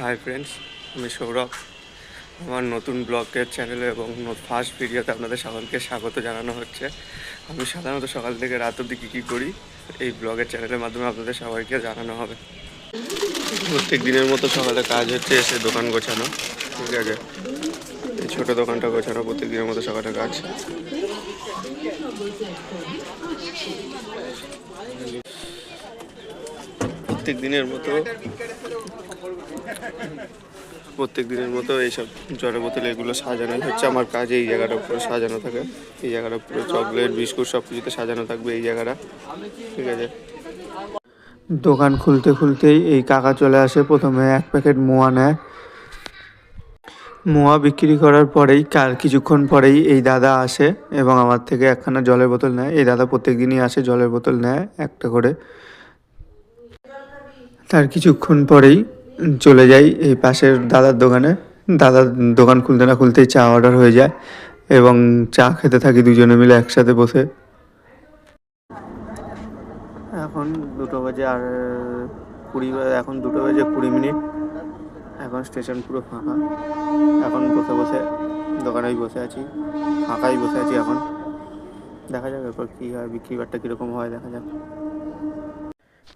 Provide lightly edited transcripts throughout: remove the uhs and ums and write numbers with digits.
Hi friends, আমি সৌরভ। আমার নতুন ব্লগের চ্যানেলে এবং ফার্স্ট ভিডিওতে আপনাদের সকলকে স্বাগত জানানো হচ্ছে। আমি সাধারণত সকাল থেকে রাত অবধি কী করি এই ব্লগের চ্যানেলের মাধ্যমে আপনাদের সবাইকে জানানো হবে। প্রত্যেক দিনের মতো সকালে কাজ হচ্ছে এসে দোকান গোছানো, ঠিক আছে? এই ছোটো দোকানটা গোছানো প্রত্যেক দিনের মতো সকালে কাজ। প্রত্যেক দিনের মতো এইসব জলের বোতল এগুলো সাজানো হচ্ছে আমার কাজ। এই জায়গাটা পুরো সাজানো থাকে, এই জায়গাটা পুরো চকলেট বিস্কুট সব কিছুতে সাজানো থাকবে এই জায়গাটা, ঠিক আছে? দোকান খুলতে খুলতেই এই কাকা চলে আসে। প্রথমে এক প্যাকেট মোয়া নেয়। মোয়া বিক্রি করার পরেই কিছুক্ষণ পরেই এই দাদা আসে এবং আমার থেকে একখানা জলের বোতল নেয়। এই দাদা প্রত্যেক দিনই আসে, জলের বোতল নেয় একটা করে। তার কিছুক্ষণ পরেই চলে যাই এই পাশের দাদার দোকানে। দাদার দোকান খুলতে না খুলতেই চা অর্ডার হয়ে যায় এবং চা খেতে থাকি দুজনে মিলে একসাথে বসে। এখন 2:20 এখন স্টেশন পুরো ফাঁকা। এখন বসে দোকানেই বসে আছি, ফাঁকাই বসে আছি। এখন দেখা যাক এরপর কী হয়, বিক্রি বাট্টা কীরকম হয় দেখা যাক।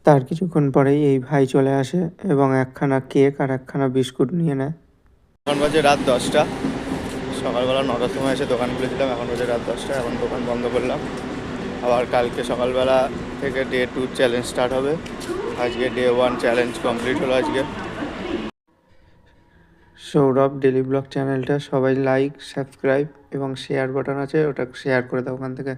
তার কিছুক্ষণ পরেই এই ভাই চলে আসে এবং একখানা কেক আর একখানা বিস্কুট নিয়ে নেয়। এখন বাজে রাত 10টা। সকালবেলা 9টার সময় এসে দোকান খুলেছিলাম, এখন বাজে রাত 10টা। এখন দোকান বন্ধ করলাম। আবার কালকে সকালবেলা থেকে ডে 2 চ্যালেঞ্জ স্টার্ট হবে। আজকে ডে 1 চ্যালেঞ্জ কমপ্লিট হলো আজকে। সৌরভ ডেলি ব্লগ চ্যানেলটা সবাই লাইক, সাবস্ক্রাইব এবং শেয়ার বাটন আছে, ওটা শেয়ার করে দাও ওখান থেকে।